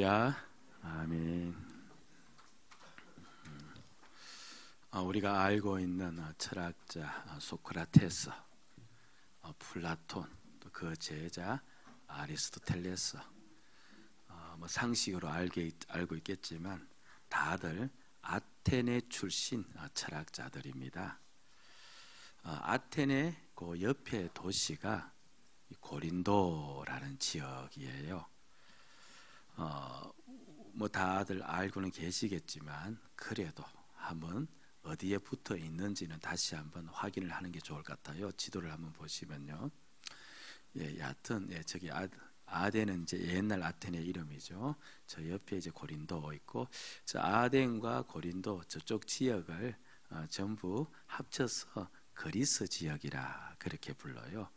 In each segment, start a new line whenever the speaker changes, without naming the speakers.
야, 아멘. 우리가 알고 있는 철학자 소크라테스, 플라톤, 또 그 제자 아리스토텔레스, 상식으로 알고 있겠지만 다들 아테네 출신 철학자들입니다. 아테네 그 옆에 도시가 고린도라는 지역이에요. 다들 알고는 계시겠지만 그래도 한번 어디에 붙어 있는지는 다시 한번 확인을 하는 게 좋을 것 같아요. 지도를 한번 보시면요. 여하튼 저기 아덴은 이제 옛날 아테네 이름이죠. 저 옆에 이제 고린도 있고, 저 아덴과 고린도 저쪽 지역을 전부 합쳐서 그리스 지역이라 그렇게 불러요.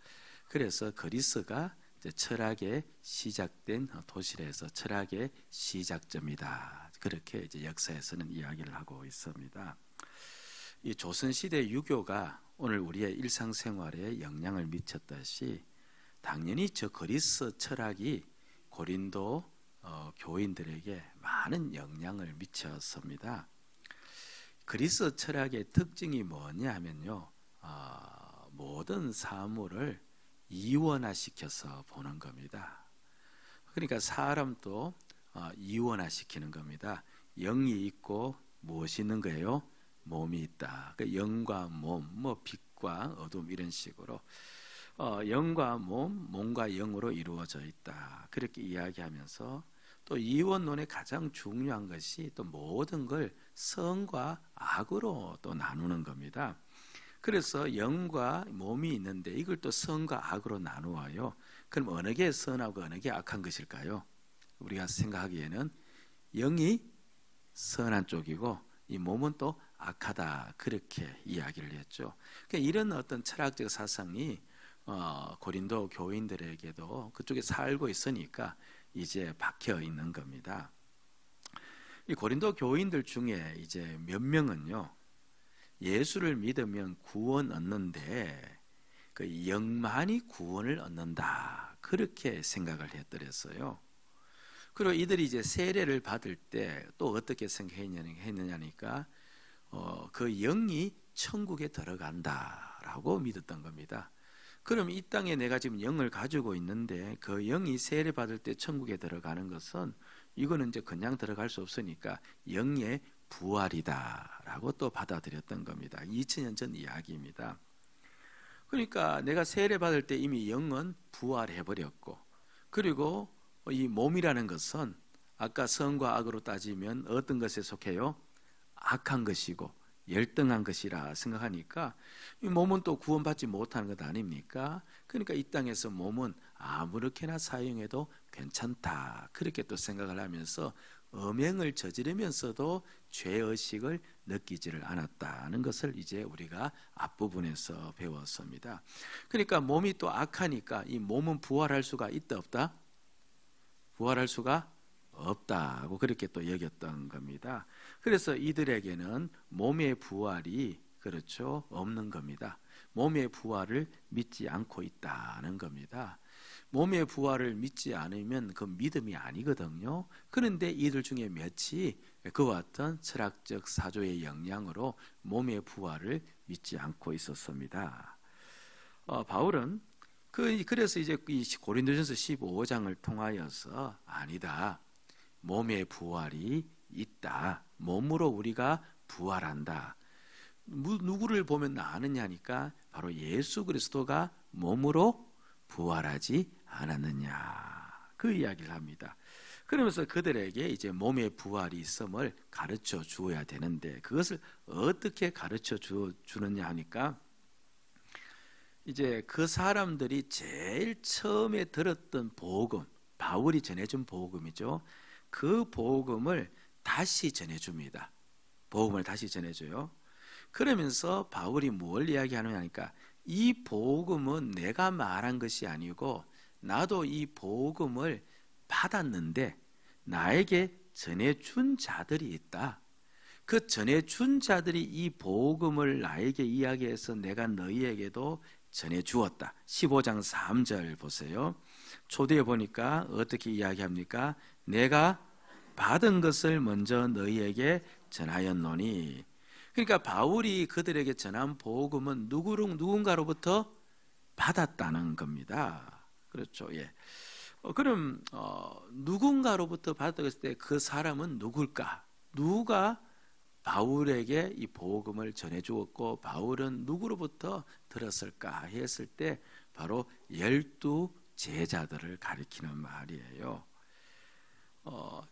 그래서 그리스가 철학의 시작된 도시에서 철학의 시작점이다. 그렇게 이제 역사에서는 이야기를 하고 있습니다. 이 조선시대 유교가 오늘 우리의 일상생활에 영향을 미쳤듯이 당연히 저 그리스 철학이 고린도 교인들에게 많은 영향을 미쳤습니다. 그리스 철학의 특징이 뭐냐면요, 모든 사물을 이원화시켜서 보는 겁니다. 그러니까 사람도 이원화시키는 겁니다. 영이 있고 무엇이 있는 거예요? 몸이 있다. 그러니까 영과 몸, 빛과 어둠 이런 식으로 영과 몸과 영으로 이루어져 있다. 그렇게 이야기하면서 또 이원론의 가장 중요한 것이 또 모든 걸 선과 악으로 또 나누는 겁니다. 그래서 영과 몸이 있는데 이걸 또 선과 악으로 나누어요. 그럼 어느 게 선하고 어느 게 악한 것일까요? 우리가 생각하기에는 영이 선한 쪽이고 이 몸은 또 악하다, 그렇게 이야기를 했죠. 그러니까 이런 어떤 철학적 사상이 고린도 교인들에게도 그쪽에 살고 있으니까 이제 박혀 있는 겁니다. 이 고린도 교인들 중에 이제 몇 명은요, 예수를 믿으면 구원 얻는데 그 영만이 구원을 얻는다, 그렇게 생각을 했더랬어요. 그리고 이들이 이제 세례를 받을 때 또 어떻게 생각했느냐니까 그 영이 천국에 들어간다라고 믿었던 겁니다. 그럼 이 땅에 내가 지금 영을 가지고 있는데 그 영이 세례 받을 때 천국에 들어가는 것은 이거는 이제 그냥 들어갈 수 없으니까 영의 부활이다라고 또 받아들였던 겁니다. 2000년 전 이야기입니다. 그러니까 내가 세례 받을 때 이미 영은 부활해 버렸고, 그리고 이 몸이라는 것은 아까 선과 악으로 따지면 어떤 것에 속해요? 악한 것이고 열등한 것이라 생각하니까 이 몸은 또 구원받지 못하는 것 아닙니까? 그러니까 이 땅에서 몸은 아무렇게나 사용해도 괜찮다, 그렇게 또 생각을 하면서 음행을 저지르면서도 죄의식을 느끼지를 않았다는 것을 이제 우리가 앞부분에서 배웠습니다. 그러니까 몸이 또 악하니까 이 몸은 부활할 수가 있다 없다? 부활할 수가 없다고 그렇게 또 여겼던 겁니다. 그래서 이들에게는 몸의 부활이 그렇죠, 없는 겁니다. 몸의 부활을 믿지 않고 있다는 겁니다. 몸의 부활을 믿지 않으면 그 믿음이 아니거든요. 그런데 이들 중에 몇이 그와 같은 철학적 사조의 영향으로 몸의 부활을 믿지 않고 있었습니다. 바울은 그래서 이제 고린도전서 15장을 통하여서 아니다, 몸의 부활이 있다, 몸으로 우리가 부활한다. 누구를 보면 아느냐니까 바로 예수 그리스도가 몸으로 부활하지 않았느냐, 그 이야기를 합니다. 그러면서 그들에게 이제 몸의 부활이 있음을 가르쳐 주어야 되는데 그것을 어떻게 가르쳐 주느냐 하니까 이제 그 사람들이 제일 처음에 들었던 복음, 바울이 전해준 복음이죠. 그 복음을 다시 전해줍니다. 복음을 다시 전해줘요. 그러면서 바울이 뭘 이야기하느냐 하니까 이 복음은 내가 말한 것이 아니고 나도 이 복음을 받았는데 나에게 전해준 자들이 있다. 그 전해준 자들이 이 복음을 나에게 이야기해서 내가 너희에게도 전해주었다. 15장 3절 보세요. 초대에 보니까 어떻게 이야기합니까? 내가 받은 것을 먼저 너희에게 전하였노니. 그러니까 바울이 그들에게 전한 복음은 누군가로부터 받았다는 겁니다. 그렇죠. 예. 그럼 누군가로부터 받았다고 했을 때 그 사람은 누굴까? 누가 바울에게 이 복음을 전해 주었고 바울은 누구로부터 들었을까 했을 때 바로 12 제자들을 가리키는 말이에요.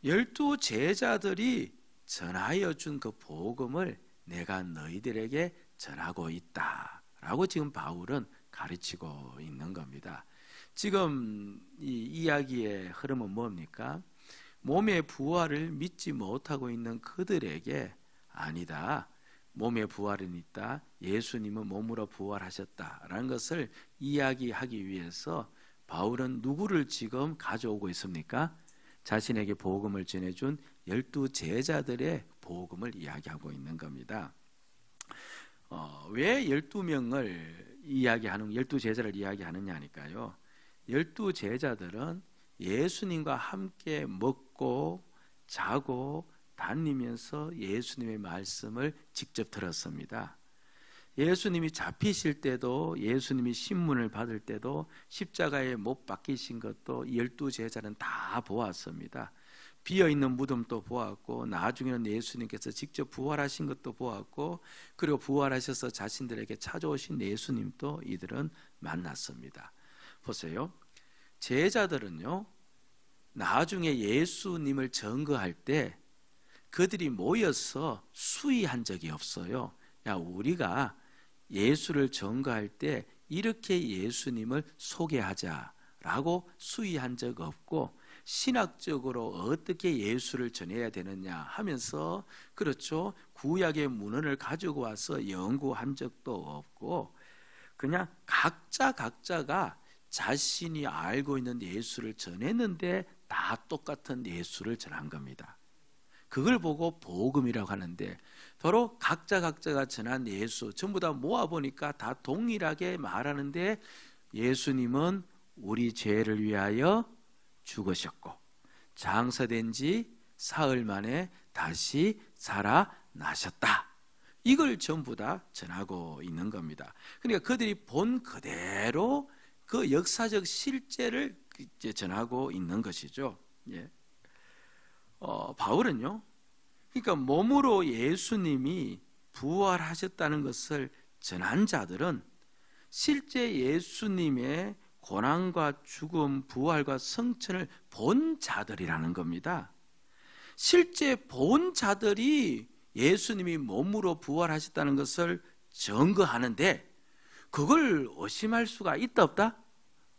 12 제자들이 전하여 준 그 복음을 내가 너희들에게 전하고 있다라고 지금 바울은 가르치고 있는 겁니다. 지금 이 이야기의 흐름은 뭡니까? 몸의 부활을 믿지 못하고 있는 그들에게 아니다, 몸의 부활은 있다, 예수님은 몸으로 부활하셨다라는 것을 이야기하기 위해서 바울은 누구를 지금 가져오고 있습니까? 자신에게 복음을 전해준 12 제자들의 복음을 이야기하고 있는 겁니다. 왜 12명을 이야기하는, 12 제자를 이야기하느냐니까요. 12 제자들은 예수님과 함께 먹고 자고 다니면서 예수님의 말씀을 직접 들었습니다. 예수님이 잡히실 때도, 예수님이 신문을 받을 때도, 십자가에 못 박히신 것도 12 제자는 다 보았습니다. 비어있는 무덤도 보았고, 나중에는 예수님께서 직접 부활하신 것도 보았고, 그리고 부활하셔서 자신들에게 찾아오신 예수님도 이들은 만났습니다. 보세요. 제자들은요, 나중에 예수님을 증거할 때 그들이 모여서 수의한 적이 없어요. 야, 우리가 예수를 증거할 때 이렇게 예수님을 소개하자라고 수의한 적 없고, 신학적으로 어떻게 예수를 전해야 되느냐 하면서, 그렇죠, 구약의 문헌을 가지고 와서 연구한 적도 없고, 그냥 각자가 자신이 알고 있는 예수를 전했는데 다 똑같은 예수를 전한 겁니다. 그걸 보고 복음이라고 하는데, 바로 각자가 전한 예수 전부 다 모아보니까 다 동일하게 말하는데, 예수님은 우리 죄를 위하여 죽으셨고 장사된 지 사흘 만에 다시 살아나셨다. 이걸 전부 다 전하고 있는 겁니다. 그러니까 그들이 본 그대로 그 역사적 실제를 이제 전하고 있는 것이죠. 예. 바울은요, 그러니까 몸으로 예수님이 부활하셨다는 것을 전한 자들은 실제 예수님의 고난과 죽음, 부활과 성천을 본 자들이라는 겁니다. 실제 본 자들이 예수님이 몸으로 부활하셨다는 것을 증거하는데, 그걸 의심할 수가 있다 없다?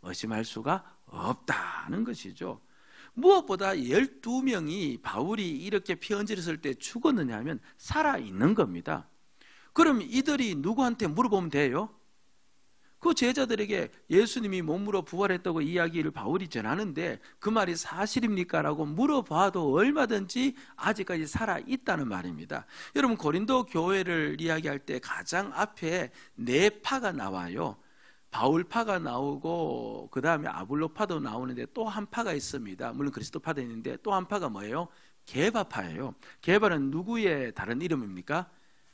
의심할 수가 없다는 것이죠. 무엇보다 12명이 바울이 이렇게 편지를 쓸 때 죽었느냐 하면 살아있는 겁니다. 그럼 이들이 누구한테 물어보면 돼요? 그 제자들에게 예수님이 몸으로 부활했다고 이야기를 바울이 전하는데 그 말이 사실입니까? 라고 물어봐도 얼마든지 아직까지 살아있다는 말입니다. 여러분, 고린도 교회를 이야기할 때 가장 앞에 4파가 나와요. 바울파가 나오고 그 다음에 아볼로파도 나오는데 또 한 파가 있습니다. 물론 그리스도파도 있는데 또 한 파가 뭐예요? 게바파예요. 게바는 누구의 다른 이름입니까?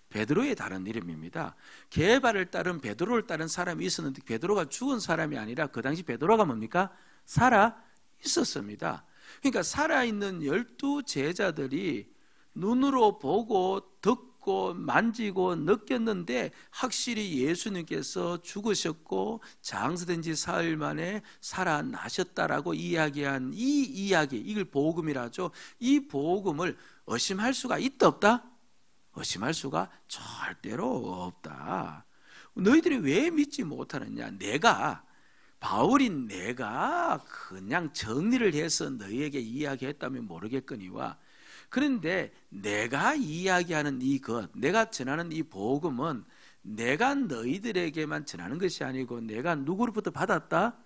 베드로의 다른 이름입니다. 게바를 따른 베드로를 따른 사람이 있었는데 베드로가 죽은 사람이 아니라 그 당시 베드로가 뭡니까? 살아 있었습니다. 그러니까 살아있는 12 제자들이 눈으로 보고 듣고 만지고 느꼈는데 확실히 예수님께서 죽으셨고 장사된 지 사흘 만에 살아나셨다라고 이야기한 이 이야기, 이걸 복음이라죠. 이 복음을 의심할 수가 있다 없다? 의심할 수가 절대로 없다. 너희들이 왜 믿지 못하느냐? 바울인 내가 그냥 정리를 해서 너희에게 이야기했다면 모르겠거니와, 그런데 내가 이야기하는 이것, 내가 전하는 이 복음은 내가 너희들에게만 전하는 것이 아니고 내가 누구로부터 받았다?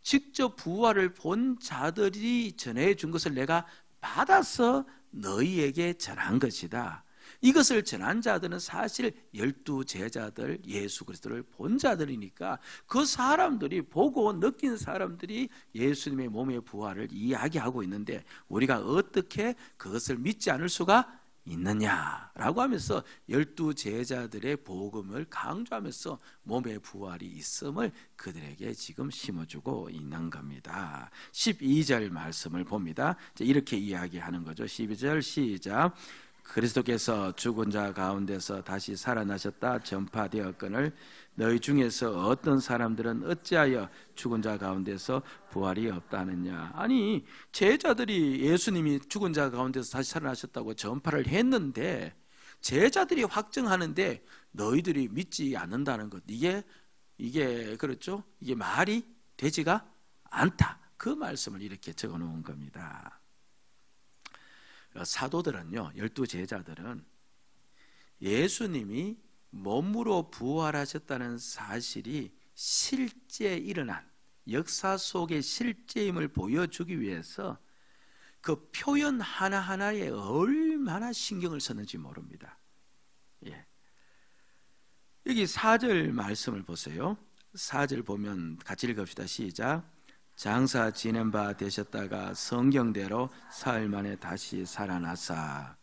직접 부활을 본 자들이 전해 준 것을 내가 받아서 너희에게 전한 것이다. 이것을 전한 자들은 사실 12 제자들, 예수 그리스도를 본 자들이니까 그 사람들이 보고 느낀 사람들이 예수님의 몸의 부활을 이야기하고 있는데 우리가 어떻게 그것을 믿지 않을 수가 있느냐라고 하면서 12 제자들의 복음을 강조하면서 몸의 부활이 있음을 그들에게 지금 심어주고 있는 겁니다. 12절 말씀을 봅니다. 이렇게 이야기하는 거죠. 12절 시작. 그리스도께서 죽은 자 가운데서 다시 살아나셨다 전파되었거늘 너희 중에서 어떤 사람들은 어찌하여 죽은 자 가운데서 부활이 없다느냐. 아니 제자들이 예수님이 죽은 자 가운데서 다시 살아나셨다고 전파를 했는데 제자들이 확증하는데 너희들이 믿지 않는다는 것, 이게 그렇죠? 이게 말이 되지가 않다. 그 말씀을 이렇게 적어 놓은 겁니다. 사도들은요, 12 제자들은 예수님이 몸으로 부활하셨다는 사실이 실제 일어난 역사 속의 실제임을 보여주기 위해서 그 표현 하나하나에 얼마나 신경을 썼는지 모릅니다. 예. 여기 4절 말씀을 보세요. 4절 보면 같이 읽읍시다. 시작. 장사 지낸 바 되셨다가 성경대로 사흘 만에 다시 살아나사.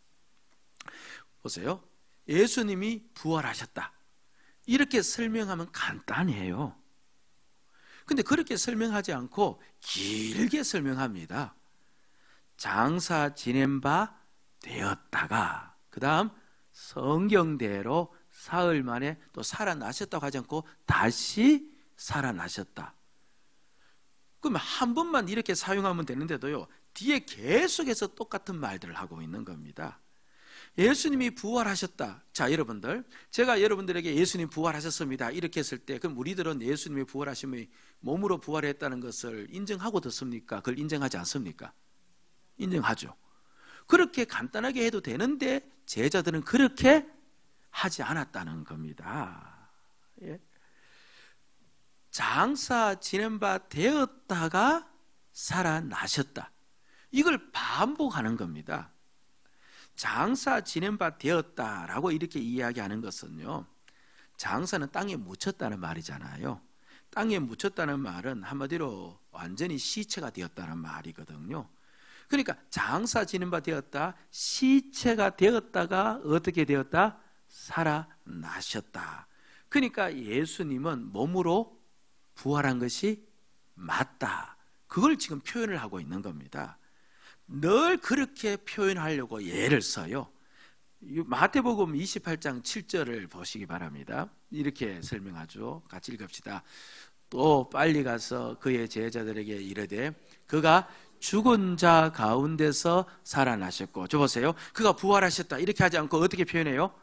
보세요. 예수님이 부활하셨다. 이렇게 설명하면 간단해요. 근데 그렇게 설명하지 않고 길게 설명합니다. 장사 지낸 바 되었다가 그 다음 성경대로 사흘 만에 또 살아나셨다고 하지 않고 다시 살아나셨다. 그러면 한 번만 이렇게 사용하면 되는데도요, 뒤에 계속해서 똑같은 말들을 하고 있는 겁니다. 예수님이 부활하셨다. 자, 여러분들, 제가 여러분들에게 예수님 부활하셨습니다 이렇게 했을 때 그럼 우리들은 예수님이 부활하심이 몸으로 부활했다는 것을 인정하고 듣습니까? 그걸 인정하지 않습니까? 인정하죠. 그렇게 간단하게 해도 되는데 제자들은 그렇게 하지 않았다는 겁니다. 예. 장사 지낸 바 되었다가 살아나셨다. 이걸 반복하는 겁니다. 장사 지낸 바 되었다라고 이렇게 이야기하는 것은요, 장사는 땅에 묻혔다는 말이잖아요. 땅에 묻혔다는 말은 한마디로 완전히 시체가 되었다는 말이거든요. 그러니까 장사 지낸 바 되었다, 시체가 되었다가 어떻게 되었다? 살아나셨다. 그러니까 예수님은 몸으로 부활한 것이 맞다. 그걸 지금 표현을 하고 있는 겁니다. 늘 그렇게 표현하려고 예를 써요. 마태복음 28장 7절을 보시기 바랍니다. 이렇게 설명하죠. 같이 읽읍시다. 또 빨리 가서 그의 제자들에게 이르되 그가 죽은 자 가운데서 살아나셨고, 저 보세요. 그가 부활하셨다 이렇게 하지 않고 어떻게 표현해요?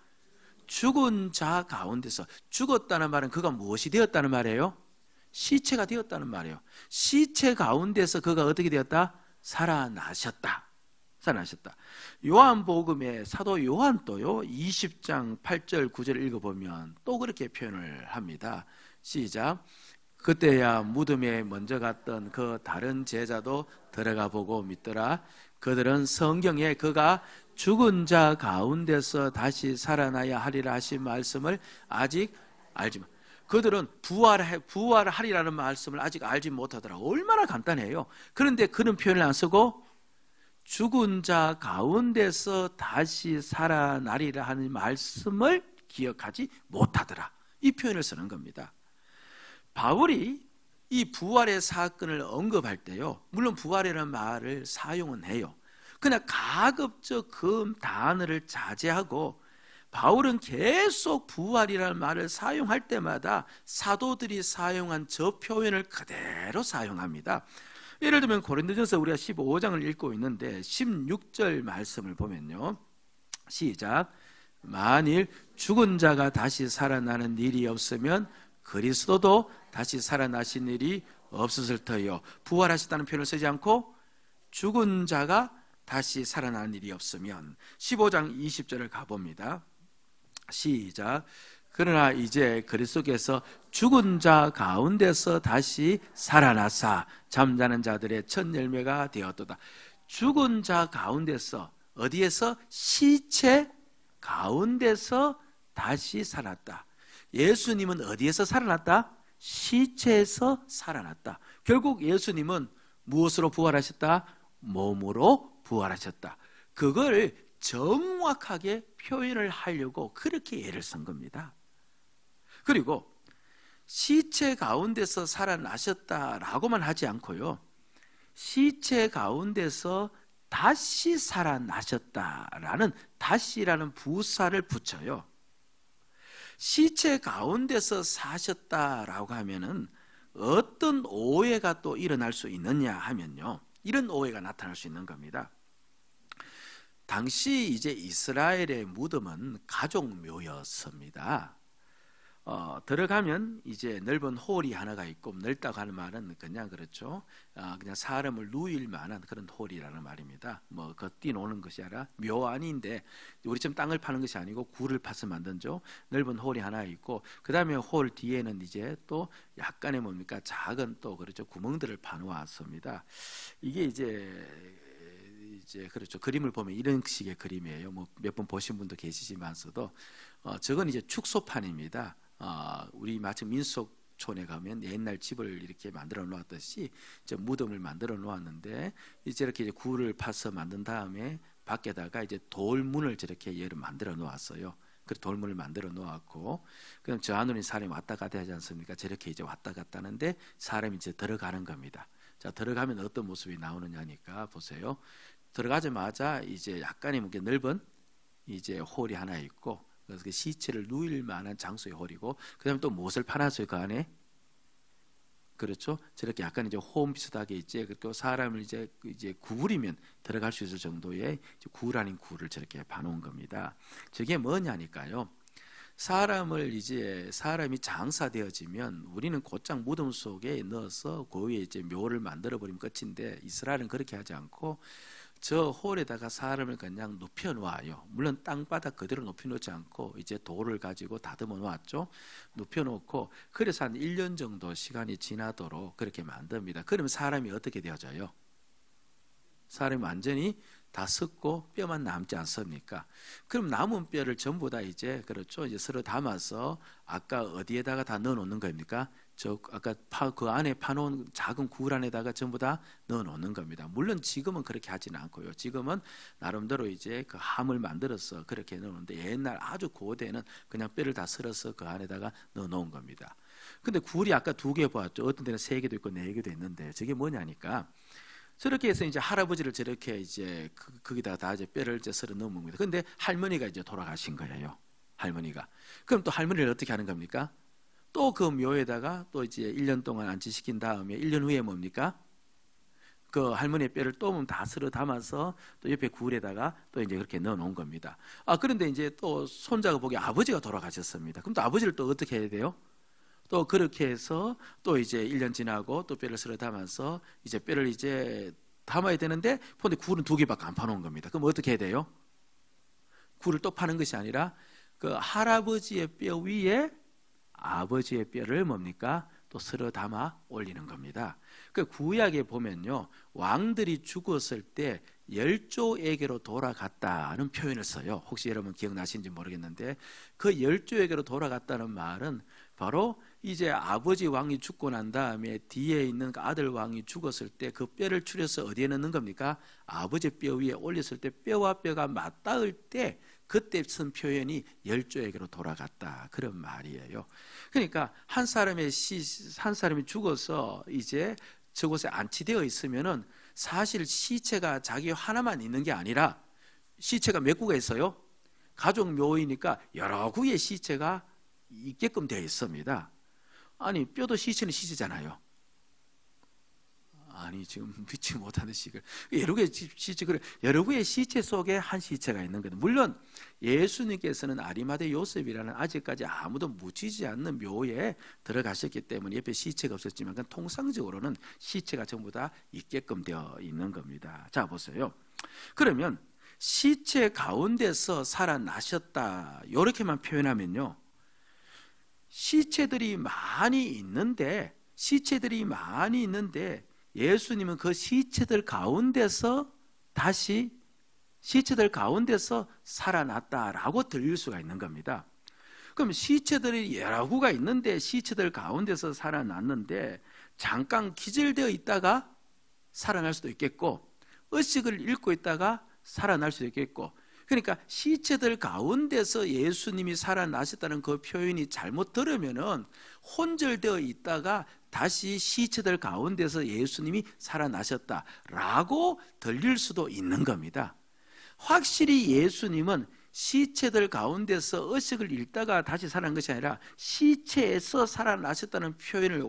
죽은 자 가운데서. 죽었다는 말은 그가 무엇이 되었다는 말이에요? 시체가 되었다는 말이에요. 시체 가운데서 그가 어떻게 되었다? 살아나셨다. 살아나셨다. 요한복음에 사도 요한도요 20장 8절 9절 읽어보면 또 그렇게 표현을 합니다. 시작. 그때야 무덤에 먼저 갔던 그 다른 제자도 들어가 보고 믿더라. 그들은 성경에 그가 죽은 자 가운데서 다시 살아나야 하리라 하신 말씀을 아직 알지 못. 그들은 부활하리라는 말씀을 아직 알지 못하더라. 얼마나 간단해요. 그런데 그런 표현을 안 쓰고 죽은 자 가운데서 다시 살아나리라 하는 말씀을 기억하지 못하더라. 이 표현을 쓰는 겁니다. 바울이 이 부활의 사건을 언급할 때요, 물론 부활이라는 말을 사용은 해요. 그러나 가급적 그 단어를 자제하고 바울은 계속 부활이라는 말을 사용할 때마다 사도들이 사용한 저 표현을 그대로 사용합니다. 예를 들면 고린도전서 우리가 15장을 읽고 있는데 16절 말씀을 보면요, 시작. 만일 죽은 자가 다시 살아나는 일이 없으면 그리스도도 다시 살아나신 일이 없었을 터요. 부활하셨다는 표현을 쓰지 않고 죽은 자가 다시 살아나는 일이 없으면. 15장 20절을 가봅니다. 시작. 그러나 이제 그리스도께서 죽은 자 가운데서 다시 살아나사 잠자는 자들의 첫 열매가 되었도다. 죽은 자 가운데서, 어디에서? 시체 가운데서 다시 살았다. 예수님은 어디에서 살아났다? 시체에서 살아났다. 결국 예수님은 무엇으로 부활하셨다? 몸으로 부활하셨다. 그걸 정확하게 표현을 하려고 그렇게 예를 쓴 겁니다. 그리고 시체 가운데서 살아나셨다라고만 하지 않고요, 시체 가운데서 다시 살아나셨다라는 다시라는 부사를 붙여요. 시체 가운데서 사셨다라고 하면은 어떤 오해가 또 일어날 수 있느냐 하면요, 이런 오해가 나타날 수 있는 겁니다. 당시 이제 이스라엘의 무덤은 가족묘였습니다. 들어가면 이제 넓은 홀이 하나가 있고, 넓다고 하는 말은 그냥 그렇죠. 그냥 사람을 누일 만한 그런 홀이라는 말입니다. 뭐 그 뛰노는 것이 아니라 묘 안인데, 우리처럼 땅을 파는 것이 아니고 굴을 파서 만든죠. 넓은 홀이 하나 있고, 그 다음에 홀 뒤에는 이제 또 약간의 뭡니까, 작은 또 그렇죠, 구멍들을 파놓았습니다. 이게 이제 그렇죠, 그림을 보면 이런 식의 그림이에요. 뭐 몇 번 보신 분도 계시지만서도 저건 이제 축소판입니다. 우리 마치 민속촌에 가면 옛날 집을 이렇게 만들어 놓았듯이 이제 무덤을 만들어 놓았는데, 이제 이렇게 굴을 파서 만든 다음에 밖에다가 이제 돌문을 저렇게 얘를 만들어 놓았어요. 그 돌문을 만들어 놓았고, 그럼 저 안으로 사람이 왔다 갔다 하지 않습니까? 저렇게 이제 왔다 갔다 하는데 사람이 이제 들어가는 겁니다. 자, 들어가면 어떤 모습이 나오느냐니까 보세요. 들어가자마자 이제 약간의 넓은 이제 홀이 하나 있고, 그래서 그 시체를 누일 만한 장소의 홀이고, 그다음에 또 무엇을 파놨어요 그 안에? 그렇죠. 저렇게 약간 이제 홈 비슷하게 이제 또 사람을 이제 구부리면 들어갈 수 있을 정도의 굴 아닌 굴을 저렇게 파놓은 겁니다. 저게 뭐냐니까요. 사람이 장사되어지면 우리는 곧장 무덤 속에 넣어서 그 위에 이제 묘를 만들어 버리면 끝인데, 이스라엘은 그렇게 하지 않고 저 홀에다가 사람을 그냥 눕혀 놓아요. 물론 땅바닥 그대로 눕혀 놓지 않고 이제 돌을 가지고 다듬어 놓았죠. 눕혀 놓고, 그래서 한 1년 정도 시간이 지나도록 그렇게 만듭니다. 그러면 사람이 어떻게 되어져요? 사람이 완전히 다 썩고 뼈만 남지 않습니까? 그럼 남은 뼈를 전부 다 이제 그렇죠, 이제 서로 담아서 아까 어디에다가 다 넣어 놓는 겁니까? 저 아까 그 안에 파놓은 작은 굴 안에다가 전부 다 넣어 놓는 겁니다. 물론 지금은 그렇게 하지는 않고요. 지금은 나름대로 이제 그 함을 만들어서 그렇게 넣어 놓는데, 옛날 아주 고대는 그냥 뼈를 다 썰어서 그 안에다가 넣어 놓은 겁니다. 근데 굴이 아까 2개 보았죠. 어떤 데는 3개도 있고 4개도 있는데, 저게 뭐냐니까, 저렇게 해서 이제 할아버지를 저렇게 이제 거기다가 다 이제 뼈를 이제 썰어 넣은 겁니다. 근데 할머니가 이제 돌아가신 거예요. 할머니가. 그럼 또 할머니를 어떻게 하는 겁니까? 또 그 묘에다가 또 이제 1년 동안 안치시킨 다음에 1년 후에 뭡니까? 그 할머니의 뼈를 또 다 쓸어 담아서 또 옆에 굴에다가 또 이제 그렇게 넣어 놓은 겁니다. 그런데 이제 또 손자가 보기에 아버지가 돌아가셨습니다. 그럼 또 아버지를 또 어떻게 해야 돼요? 또 그렇게 해서 또 이제 1년 지나고 또 뼈를 쓸어 담아서 이제 뼈를 이제 담아야 되는데, 근데 굴은 2개밖에 안 파놓은 겁니다. 그럼 어떻게 해야 돼요? 굴을 또 파는 것이 아니라 그 할아버지의 뼈 위에 아버지의 뼈를 뭡니까? 또 쓸어 담아 올리는 겁니다. 그 구약에 보면요, 왕들이 죽었을 때 열조에게로 돌아갔다는 표현을 써요. 혹시 여러분 기억나시는지 모르겠는데, 그 열조에게로 돌아갔다는 말은 바로 이제 아버지 왕이 죽고 난 다음에 뒤에 있는 그 아들 왕이 죽었을 때 그 뼈를 추려서 어디에 넣는 겁니까? 아버지 뼈 위에 올렸을 때 뼈와 뼈가 맞닿을 때, 그때 쓴 표현이 열조에게로 돌아갔다, 그런 말이에요. 그러니까 한 사람이 죽어서 이제 저곳에 안치되어 있으면은 사실 시체가 자기 하나만 있는 게 아니라, 시체가 몇 구가 있어요? 가족 묘이니까 여러 구의 시체가 있게끔 되어 있습니다. 아니, 뼈도 시체는 시체잖아요. 아니, 지금 믿지 못하는 식을, 여러 개의 시체, 여러 개의 시체 속에 한 시체가 있는 거예요. 물론 예수님께서는 아리마대 요셉이라는 아직까지 아무도 묻히지 않는 묘에 들어가셨기 때문에 옆에 시체가 없었지만, 통상적으로는 시체가 전부 다 있게끔 되어 있는 겁니다. 자, 보세요. 그러면 시체 가운데서 살아나셨다, 이렇게만 표현하면요, 시체들이 많이 있는데 예수님은 그 시체들 가운데서 다시 시체들 가운데서 살아났다라고 들릴 수가 있는 겁니다. 그럼 시체들이 여러 구가 있는데 시체들 가운데서 살아났는데 잠깐 기절되어 있다가 살아날 수도 있겠고 의식을 잃고 있다가 살아날 수도 있겠고, 그러니까 시체들 가운데서 예수님이 살아나셨다는 그 표현이 잘못 들으면은 혼절되어 있다가 다시 시체들 가운데서 예수님이 살아나셨다라고 들릴 수도 있는 겁니다. 확실히 예수님은 시체들 가운데서 의식을 잃다가 다시 살아난 것이 아니라 시체에서 살아나셨다는 표현을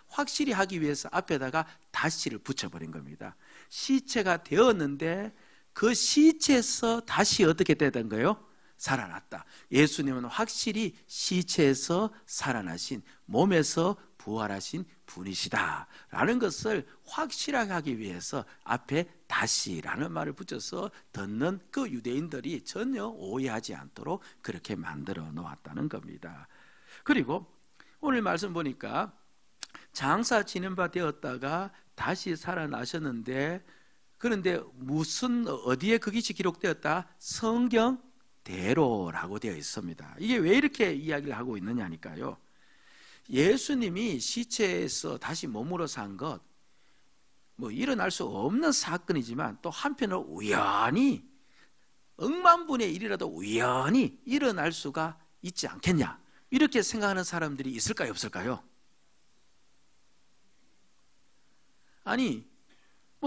확실히 하기 위해서 앞에다가 다시를 붙여버린 겁니다. 시체가 되었는데 그 시체에서 다시 어떻게 되던 거예요? 살아났다. 예수님은 확실히 시체에서 살아나신, 몸에서 부활하신 분이시다 라는 것을 확실하게 하기 위해서 앞에 다시라는 말을 붙여서 듣는 그 유대인들이 전혀 오해하지 않도록 그렇게 만들어 놓았다는 겁니다. 그리고 오늘 말씀 보니까 장사 지낸 바 되었다가 다시 살아나셨는데, 그런데 무슨 어디에 그 것이 기록되었다? 성경대로라고 되어 있습니다. 이게 왜 이렇게 이야기를 하고 있느냐니까요. 예수님이 시체에서 다시 몸으로 산 것, 일어날 수 없는 사건이지만 또 한편으로 우연히 억만분의 일이라도 우연히 일어날 수가 있지 않겠냐, 이렇게 생각하는 사람들이 있을까요, 없을까요? 아니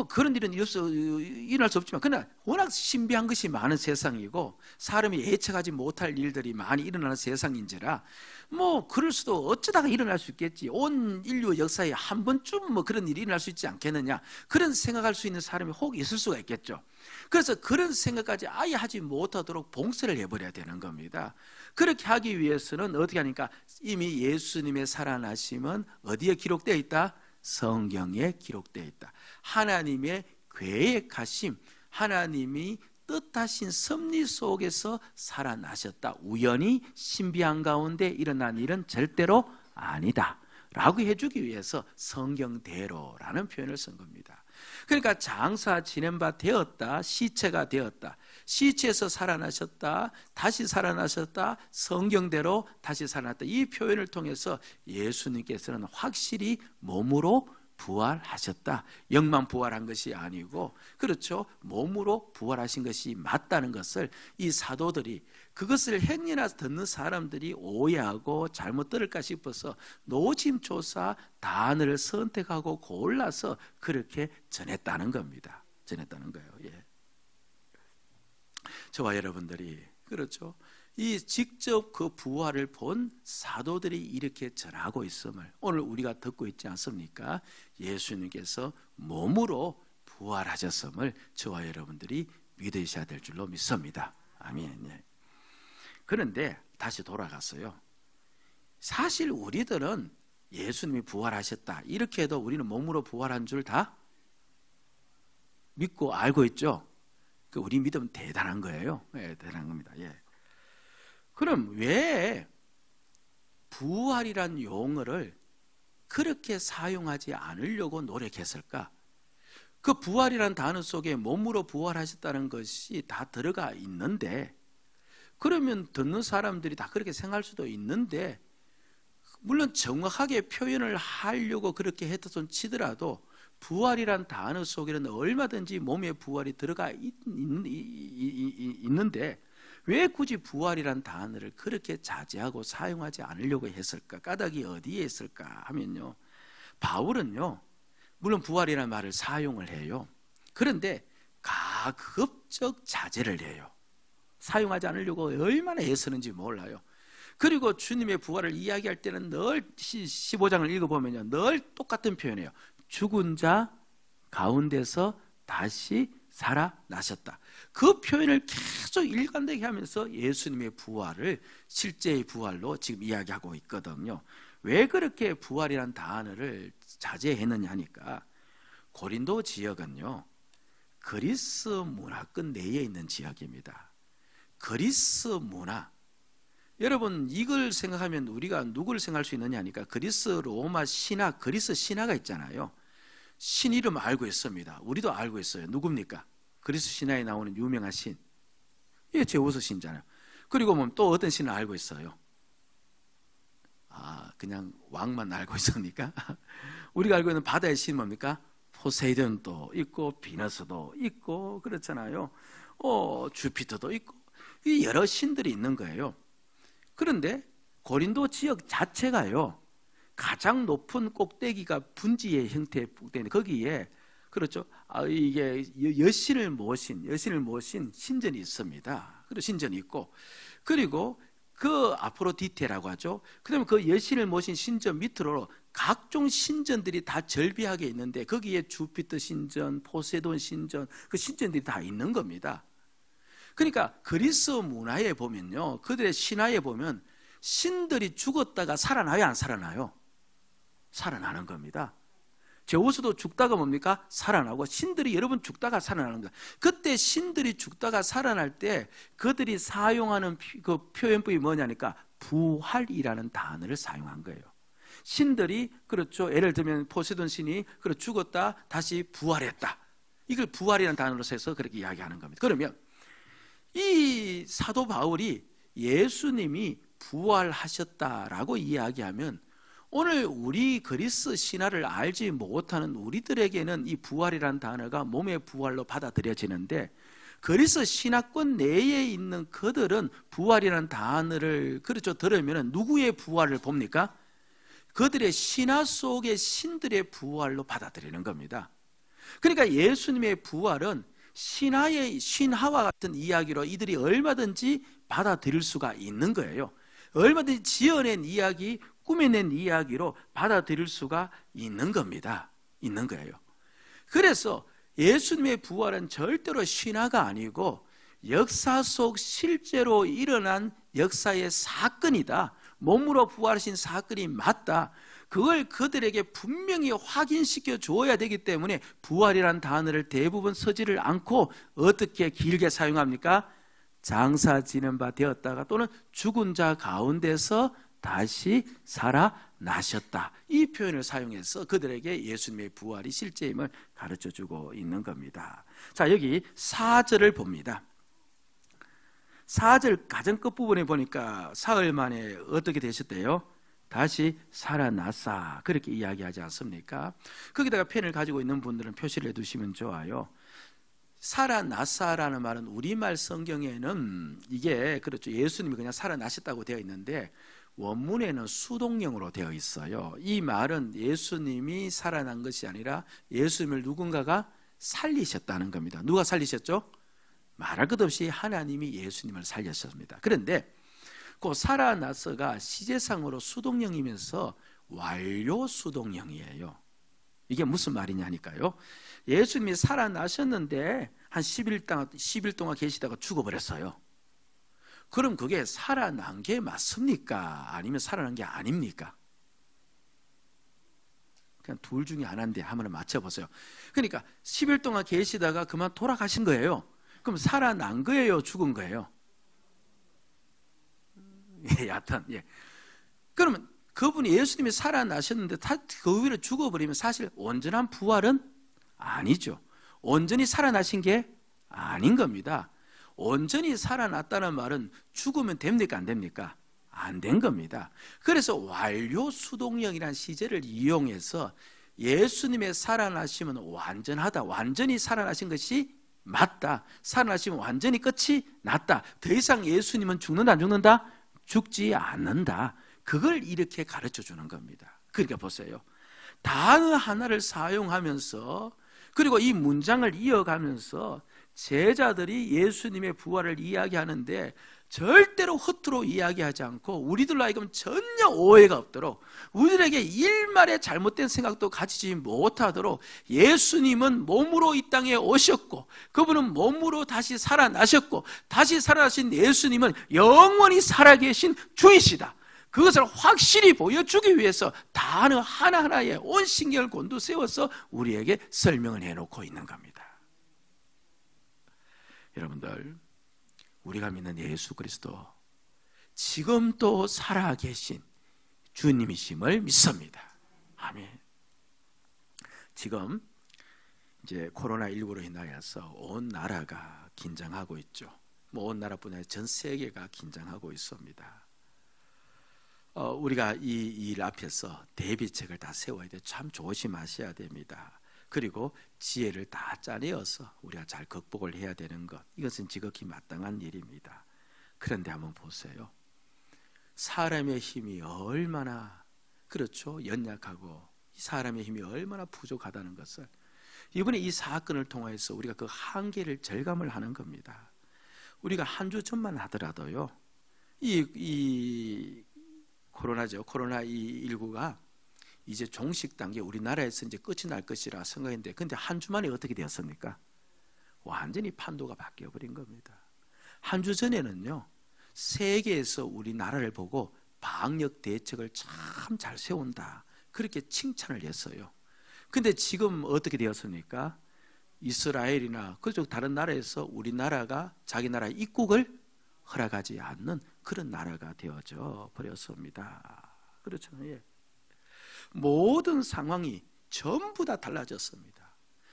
그런 일은 일어날 수 없지만 그러나 워낙 신비한 것이 많은 세상이고 사람이 예측하지 못할 일들이 많이 일어나는 세상인지라 그럴 수도 어쩌다가 일어날 수 있겠지, 온 인류 역사에 한 번쯤 그런 일이 일어날 수 있지 않겠느냐, 그런 생각할 수 있는 사람이 혹 있을 수가 있겠죠. 그래서 그런 생각까지 아예 하지 못하도록 봉쇄를 해버려야 되는 겁니다. 그렇게 하기 위해서는 어떻게 하니까 이미 예수님의 살아나심은 어디에 기록되어 있다? 성경에 기록되어 있다. 하나님의 계획하심, 하나님이 뜻하신 섭리 속에서 살아나셨다. 우연히 신비한 가운데 일어난 일은 절대로 아니다 라고 해주기 위해서 성경대로라는 표현을 쓴 겁니다. 그러니까 장사 지낸 바 되었다, 시체가 되었다, 시체에서 살아나셨다, 다시 살아나셨다, 성경대로 다시 살아났다, 이 표현을 통해서 예수님께서는 확실히 몸으로 부활하셨다. 영만 부활한 것이 아니고, 그렇죠, 몸으로 부활하신 것이 맞다는 것을 이 사도들이, 그것을 행여나 듣는 사람들이 오해하고 잘못 들을까 싶어서 노심초사 단어를 선택하고 골라서 그렇게 전했다는 겁니다. 전했다는 거예요. 예. 저와 여러분들이, 그렇죠, 이 직접 그 부활을 본 사도들이 이렇게 전하고 있음을 오늘 우리가 듣고 있지 않습니까? 예수님께서 몸으로 부활하셨음을 저와 여러분들이 믿으셔야 될 줄로 믿습니다. 아멘. 그런데 다시 돌아갔어요. 사실 우리들은 예수님이 부활하셨다 이렇게 해도 우리는 몸으로 부활한 줄 다 믿고 알고 있죠. 우리 믿음은 대단한 거예요. 예, 대단한 겁니다. 예. 그럼 왜 부활이란 용어를 그렇게 사용하지 않으려고 노력했을까? 그 부활이란 단어 속에 몸으로 부활하셨다는 것이 다 들어가 있는데, 그러면 듣는 사람들이 다 그렇게 생각할 수도 있는데, 물론 정확하게 표현을 하려고 그렇게 했던 치더라도 부활이란 단어 속에는 얼마든지 몸의 부활이 들어가 있는데 왜 굳이 부활이란 단어를 그렇게 자제하고 사용하지 않으려고 했을까? 까닭이 어디에 있을까 하면요, 바울은요 물론 부활이라는 말을 사용을 해요. 그런데 가급적 자제를 해요. 사용하지 않으려고 얼마나 애쓰는지 몰라요. 그리고 주님의 부활을 이야기할 때는 늘 15장을 읽어보면요 늘 똑같은 표현이에요. 죽은 자 가운데서 다시 살아나셨다. 그 표현을 계속 일관되게 하면서 예수님의 부활을 실제의 부활로 지금 이야기하고 있거든요. 왜 그렇게 부활이란 단어를 자제했느냐 하니까, 고린도 지역은요 그리스 문화권 내에 있는 지역입니다. 그리스 문화, 여러분 이걸 생각하면 우리가 누구를 생각할 수 있느냐 하니까 그리스 로마 신화, 그리스 신화가 있잖아요. 신 이름 알고 있습니다. 우리도 알고 있어요. 누굽니까? 그리스 신화에 나오는 유명한 신, 이게 제우스 신이잖아요. 그리고 뭐 또 어떤 신을 알고 있어요? 그냥 왕만 알고 있습니까? 우리가 알고 있는 바다의 신 뭡니까? 포세이돈도 있고 비너스도 있고 그렇잖아요. 주피터도 있고 이 여러 신들이 있는 거예요. 그런데 고린도 지역 자체가요, 가장 높은 꼭대기가 분지의 형태의 꼭대기인데 거기에 그렇죠. 이게 여신을 모신 신전이 있습니다. 그리고 신전이 있고, 그리고 그 아프로디테라고 하죠. 그다음에 그 여신을 모신 신전 밑으로 각종 신전들이 다 절비하게 있는데 거기에 주피터 신전, 포세돈 신전, 그 신전들이 다 있는 겁니다. 그러니까 그리스 문화에 보면요, 그들의 신화에 보면 신들이 죽었다가 살아나요, 안 살아나요? 살아나는 겁니다. 제우스도 죽다가 뭡니까? 살아나고, 신들이 여러 번 죽다가 살아나는 거예요. 그때 신들이 죽다가 살아날 때 그들이 사용하는 그 표현법이 뭐냐니까 부활이라는 단어를 사용한 거예요. 신들이 그렇죠, 예를 들면 포세돈 신이 죽었다 다시 부활했다, 이걸 부활이라는 단어로 써서 그렇게 이야기하는 겁니다. 그러면 이 사도 바울이 예수님이 부활하셨다라고 이야기하면 오늘 우리 그리스 신화를 알지 못하는 우리들에게는 이 부활이라는 단어가 몸의 부활로 받아들여지는데, 그리스 신화권 내에 있는 그들은 부활이라는 단어를 들으면 누구의 부활을 봅니까? 그들의 신화 속의 신들의 부활로 받아들이는 겁니다. 그러니까 예수님의 부활은 신화와 같은 이야기로 이들이 얼마든지 받아들일 수가 있는 거예요. 얼마든지 지어낸 이야기, 꾸며낸 이야기로 받아들일 수가 있는 겁니다. 있는 거예요. 그래서 예수님의 부활은 절대로 신화가 아니고 역사 속 실제로 일어난 역사의 사건이다. 몸으로 부활하신 사건이 맞다. 그걸 그들에게 분명히 확인시켜 줘야 되기 때문에 부활이라는 단어를 대부분 쓰지를 않고 어떻게 길게 사용합니까? 장사 지는 바 되었다가 또는 죽은 자 가운데서 다시 살아나셨다, 이 표현을 사용해서 그들에게 예수님의 부활이 실제임을 가르쳐주고 있는 겁니다. 자, 여기 4절을 봅니다. 4절 가장 끝부분에 보니까 사흘 만에 어떻게 되셨대요? 다시 살아났사, 그렇게 이야기하지 않습니까? 거기다가 펜을 가지고 있는 분들은 표시를 해두시면 좋아요. 살아났사라는 말은 우리말 성경에는 이게 그렇죠, 예수님이 그냥 살아나셨다고 되어 있는데 원문에는 수동형으로 되어 있어요. 이 말은 예수님이 살아난 것이 아니라 예수님을 누군가가 살리셨다는 겁니다. 누가 살리셨죠? 말할 것 없이 하나님이 예수님을 살렸습니다. 그런데 그 살아나서가 시제상으로 수동형이면서 완료 수동형이에요. 이게 무슨 말이냐니까요. 예수님이 살아나셨는데 한 10일 동안 계시다가 죽어버렸어요. 그럼 그게 살아난 게 맞습니까? 아니면 살아난 게 아닙니까? 그냥 둘 중에 하나인데 한번 맞춰보세요. 그러니까 10일 동안 계시다가 그만 돌아가신 거예요. 그럼 살아난 거예요? 죽은 거예요? 여하튼, 그러면 그분이 예수님이 살아나셨는데 그 위로 죽어버리면 사실 온전한 부활은 아니죠. 온전히 살아나신 게 아닌 겁니다. 온전히 살아났다는 말은 죽으면 됩니까? 안 됩니까? 안 된 겁니다. 그래서 완료 수동형이라는 시제를 이용해서 예수님의 살아나심은 완전하다, 완전히 살아나신 것이 맞다, 살아나시면 완전히 끝이 났다, 더 이상 예수님은 죽는다 안 죽는다? 죽지 않는다, 그걸 이렇게 가르쳐 주는 겁니다. 그러니까 보세요, 단어 하나를 사용하면서 그리고 이 문장을 이어가면서 제자들이 예수님의 부활을 이야기하는데 절대로 허투루 이야기하지 않고 우리들로 하여금 전혀 오해가 없도록, 우리들에게 일말의 잘못된 생각도 가지지 못하도록 예수님은 몸으로 이 땅에 오셨고 그분은 몸으로 다시 살아나셨고 다시 살아나신 예수님은 영원히 살아계신 주이시다, 그것을 확실히 보여주기 위해서 단어 하나하나에 온 신경을 곤두세워서 우리에게 설명을 해놓고 있는 겁니다. 여러분들, 우리가 믿는 예수 그리스도 지금도 살아계신 주님이심을 믿습니다. 아멘. 지금 이제 코로나19로 인하여서 온 나라가 긴장하고 있죠. 온 나라뿐 아니라 전 세계가 긴장하고 있습니다. 우리가 이 일 앞에서 대비책을 다 세워야 돼요. 참 조심하셔야 됩니다. 그리고 지혜를 다 짜내어서 우리가 잘 극복을 해야 되는 것, 이것은 지극히 마땅한 일입니다. 그런데 한번 보세요. 사람의 힘이 얼마나 그렇죠? 연약하고 사람의 힘이 얼마나 부족하다는 것을 이번에 이 사건을 통해서 우리가 그 한계를 절감을 하는 겁니다. 우리가 한 주 전만 하더라도요, 이 코로나죠. 코로나19가 이제 종식 단계 우리나라에서 이제 끝이 날 것이라 생각했는데, 근데 한 주 만에 어떻게 되었습니까? 완전히 판도가 바뀌어 버린 겁니다. 한 주 전에는요, 세계에서 우리나라를 보고 방역 대책을 참 잘 세운다, 그렇게 칭찬을 했어요. 근데 지금 어떻게 되었습니까? 이스라엘이나 그쪽 다른 나라에서 우리나라가 자기 나라 입국을 허락하지 않는 그런 나라가 되어져 버렸습니다. 그렇죠? 예. 모든 상황이 전부 다 달라졌습니다.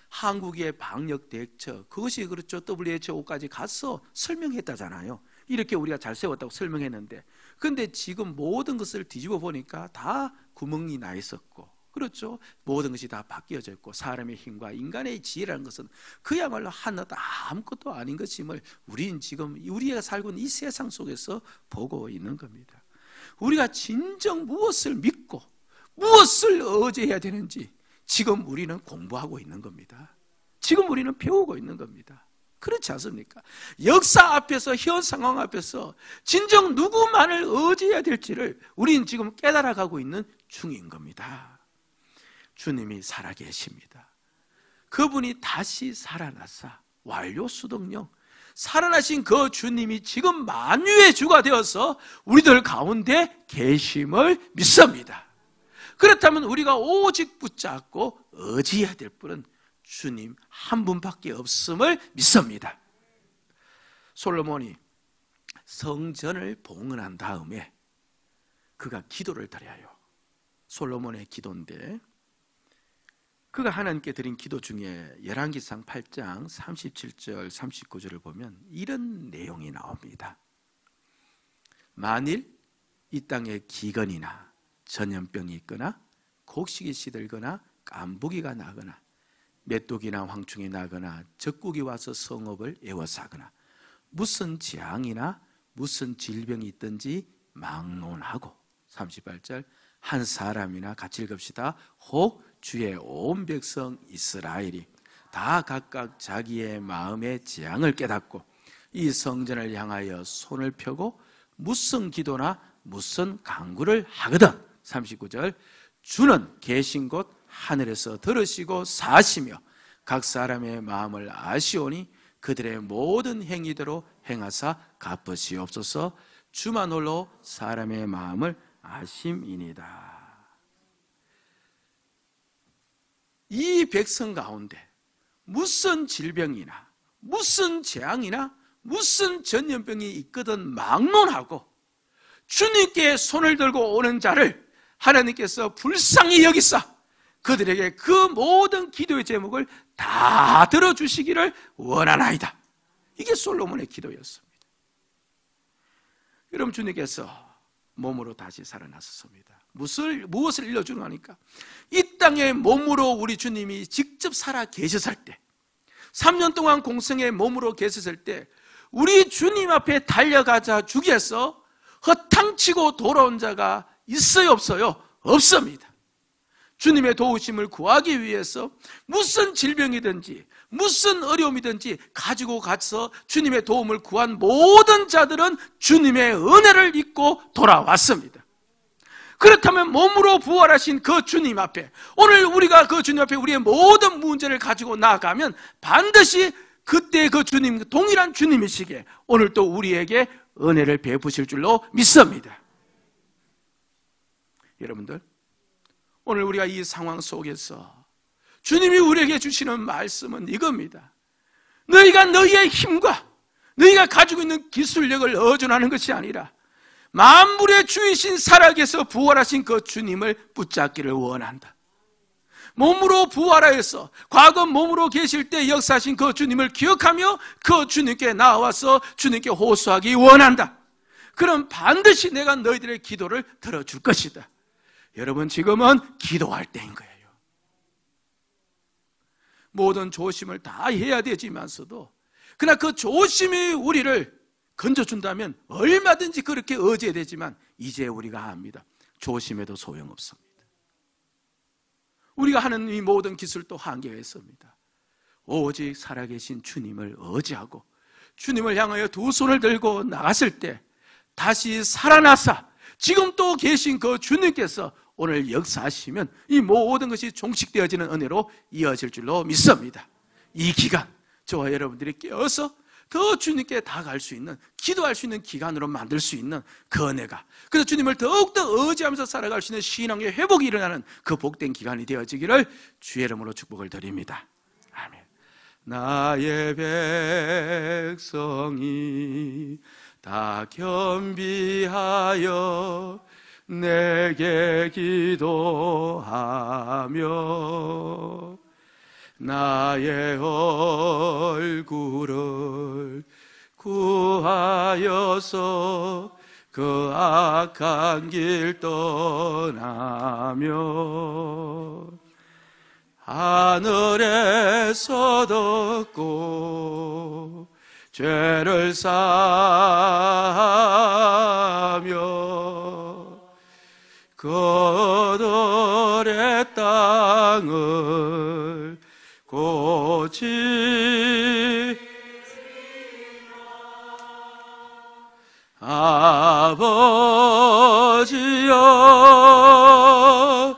한국의 방역 대책, 그것이 그렇죠. WHO까지 가서 설명했다잖아요. 이렇게 우리가 잘 세웠다고 설명했는데, 근데 지금 모든 것을 뒤집어 보니까 다 구멍이 나 있었고, 그렇죠. 모든 것이 다 바뀌어져 있고, 사람의 힘과 인간의 지혜라는 것은 그야말로 하나도 아무것도 아닌 것임을 우리는 지금 우리가 살고 있는 이 세상 속에서 보고 있는 겁니다. 우리가 진정 무엇을 믿고 무엇을 의지해야 되는지 지금 우리는 공부하고 있는 겁니다. 지금 우리는 배우고 있는 겁니다. 그렇지 않습니까? 역사 앞에서, 현 상황 앞에서 진정 누구만을 의지해야 될지를 우리는 지금 깨달아가고 있는 중인 겁니다. 주님이 살아계십니다. 그분이 다시 살아나사 완료수동령 살아나신 그 주님이 지금 만유의 주가 되어서 우리들 가운데 계심을 믿습니다. 그렇다면 우리가 오직 붙잡고 의지해야 될 분은 주님 한 분밖에 없음을 믿습니다. 솔로몬이 성전을 봉헌한 다음에 그가 기도를 드려요. 솔로몬의 기도인데, 그가 하나님께 드린 기도 중에 열왕기상 8장 37절 39절을 보면 이런 내용이 나옵니다. 만일 이 땅에 기근이나 전염병이 있거나 곡식이 시들거나 깐부기가 나거나 메뚜기나 황충이 나거나 적국이 와서 성읍을 에워싸거나 무슨 재앙이나 무슨 질병이 있든지 막론하고, 38절, 한 사람이나 같이 읽읍시다. 혹 주의 온 백성 이스라엘이 다 각각 자기의 마음의 재앙을 깨닫고 이 성전을 향하여 손을 펴고 무슨 기도나 무슨 간구를 하거든, 39절, 주는 계신 곳 하늘에서 들으시고 사시며 각 사람의 마음을 아시오니 그들의 모든 행위대로 행하사 갚으시옵소서. 주만 홀로 사람의 마음을 아심이니이다. 이 백성 가운데 무슨 질병이나 무슨 재앙이나 무슨 전염병이 있거든 막론하고 주님께 손을 들고 오는 자를 하나님께서 불쌍히 여기사 그들에게 그 모든 기도의 제목을 다 들어주시기를 원하나이다. 이게 솔로몬의 기도였습니다. 여러분, 주님께서 몸으로 다시 살아나셨습니다. 무엇을 일러주는 거니까, 이 땅에 몸으로 우리 주님이 직접 살아 계셨을 때, 3년 동안 공생의 몸으로 계셨을 때 우리 주님 앞에 달려가자 주께서 허탕치고 돌아온 자가 있어요, 없어요? 없습니다. 주님의 도우심을 구하기 위해서 무슨 질병이든지 무슨 어려움이든지 가지고 가서 주님의 도움을 구한 모든 자들은 주님의 은혜를 입고 돌아왔습니다. 그렇다면 몸으로 부활하신 그 주님 앞에, 오늘 우리가 그 주님 앞에 우리의 모든 문제를 가지고 나아가면 반드시 그때 그 주님, 동일한 주님이시기에 오늘 또 우리에게 은혜를 베푸실 줄로 믿습니다. 여러분들, 오늘 우리가 이 상황 속에서 주님이 우리에게 주시는 말씀은 이겁니다. 너희가 너희의 힘과 너희가 가지고 있는 기술력을 의존하는 것이 아니라 만물의 주이신 살아계서 부활하신 그 주님을 붙잡기를 원한다.
몸으로 부활하여서 과거 몸으로 계실 때 역사하신 그 주님을 기억하며 그 주님께 나와서 주님께 호소하기 원한다. 그럼 반드시 내가 너희들의 기도를 들어줄 것이다. 여러분, 지금은 기도할 때인 거예요. 모든 조심을 다 해야 되지만서도 그러나 그 조심이 우리를 건져준다면 얼마든지 그렇게 의지되지만 이제 우리가 압니다. 조심해도 소용없습니다. 우리가 하는 이 모든 기술도 한계가 있습니다. 오직 살아계신 주님을 의지하고 주님을 향하여 두 손을 들고 나갔을 때 다시 살아나사 지금 또 계신 그 주님께서 오늘 역사하시면 이 모든 것이 종식되어지는 은혜로 이어질 줄로 믿습니다. 이 기간 저와 여러분들이 깨어서 더 주님께 다가갈 수 있는, 기도할 수 있는 기간으로 만들 수 있는 그 은혜가, 그래서 주님을 더욱더 의지하면서 살아갈 수 있는 신앙의 회복이 일어나는 그 복된 기간이 되어지기를 주의 이름으로 축복을 드립니다. 아멘. 나의 백성이 다 겸비하여 내게 기도하며 나의 얼굴을 구하여서 그 악한 길 떠나며 하늘에서 덮고 죄를 사하며 그들의 땅을 고치 아버지여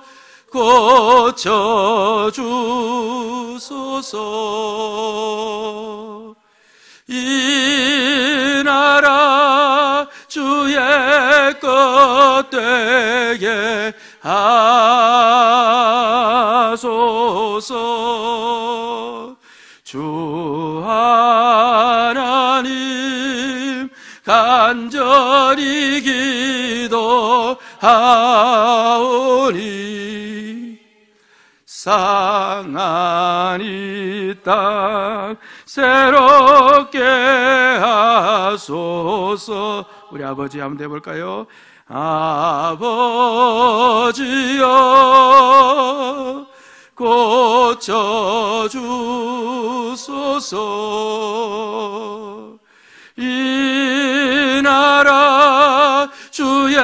고쳐주소서. 이 나라 주의 것 되게 하소서. 주 하나님 간절히 기도하오니 상한 이 땅 새롭게 하소서. 우리 아버지 한번 해볼까요? 아버지여 고쳐주소서. 이 나라 주의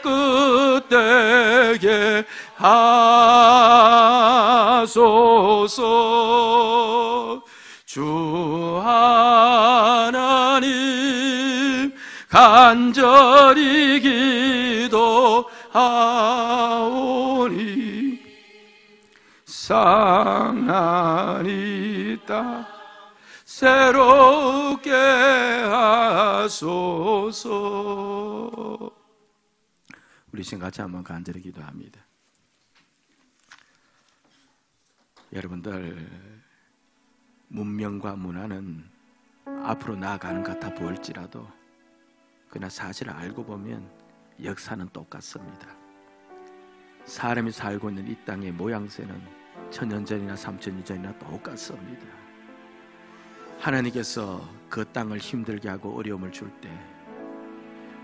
끝 되게 하소서. 주 하나님 간절히 기도하오니 상한 이 땅 새롭게 하소서.
우리 지금 같이 한번 간절히 기도합니다. 여러분들, 문명과 문화는 앞으로 나아가는 것 같아 보일지라도 그러나 사실 알고 보면 역사는 똑같습니다. 사람이 살고 있는 이 땅의 모양새는 천년 전이나 3000년 전이나 똑같습니다. 하나님께서 그 땅을 힘들게 하고 어려움을 줄 때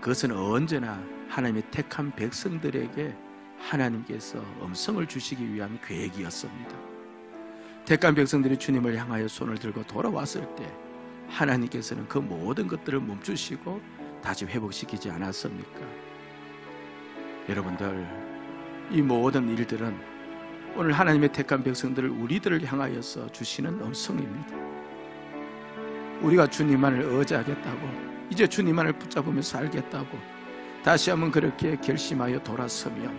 그것은 언제나 하나님의 택한 백성들에게 하나님께서 음성을 주시기 위한 계획이었습니다. 택한 백성들이 주님을 향하여 손을 들고 돌아왔을 때 하나님께서는 그 모든 것들을 멈추시고 다시 회복시키지 않았습니까? 여러분들, 이 모든 일들은 오늘 하나님의 택한 백성들을 우리들을 향하여서 주시는 음성입니다. 우리가 주님만을 의지하겠다고, 이제 주님만을 붙잡으며 살겠다고 다시 한번 그렇게 결심하여 돌아서면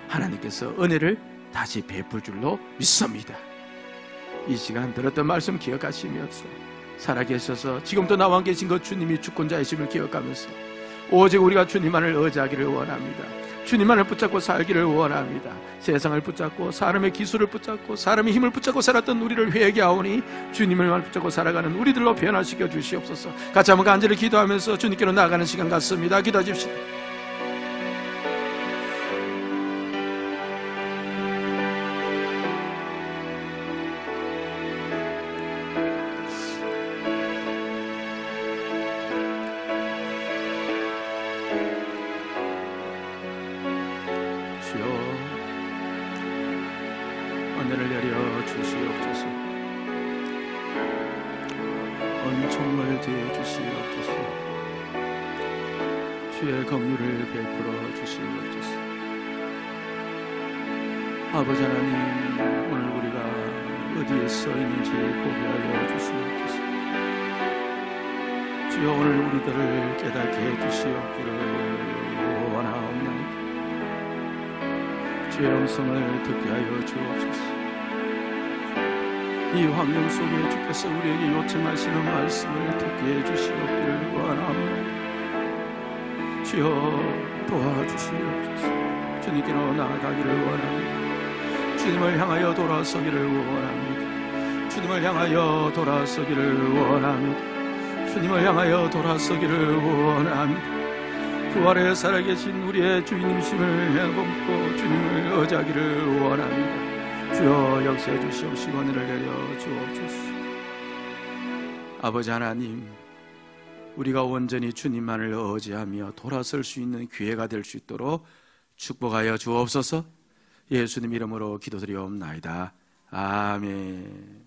하나님께서 은혜를 다시 베풀 줄로 믿습니다. 이 시간 들었던 말씀 기억하시면서 살아계셔서 지금도 나와 계신 그 주님이 주권자이심을 기억하면서 오직 우리가 주님만을 의지하기를 원합니다. 주님만을 붙잡고 살기를 원합니다. 세상을 붙잡고 사람의 기술을 붙잡고 사람의 힘을 붙잡고 살았던 우리를 회개하오니 주님을 붙잡고 살아가는 우리들로 변화시켜 주시옵소서. 같이 한번 간절히 기도하면서 주님께로 나아가는 시간 같습니다. 기도하십시오.
주시옵소서. 주의 긍휼을 베풀어 주시옵소서. 아버지 하나님, 오늘 우리가 어디에 서 있는지 보게 하여 주시옵소서. 주여, 오늘 우리들을 깨닫게 해 주시옵기를 원하옵나이다. 주의 음성을 듣게 하여 주옵소서. 이 환경 속에 주께서 우리에게 요청하시는 말씀을 듣게 해 주시옵기를 원하옵나이다. 주여, 도와주시옵소서. 주님께로 나아가기를 원합니다. 주님을 향하여 돌아서기를 원합니다. 주님을 향하여 돌아서기를 원합니다. 주님을 향하여 돌아서기를 원합니다. 부활에 살아계신 우리의 주님이심을 내범고 주님을 의지하기를 원합니다. 주여, 역사해 주시옵시고 은혜를 내려 주옵소서. 아버지 하나님, 우리가 온전히 주님만을 의지하며 돌아설 수 있는 기회가 될 수 있도록 축복하여 주옵소서. 예수님 이름으로 기도드리옵나이다. 아멘.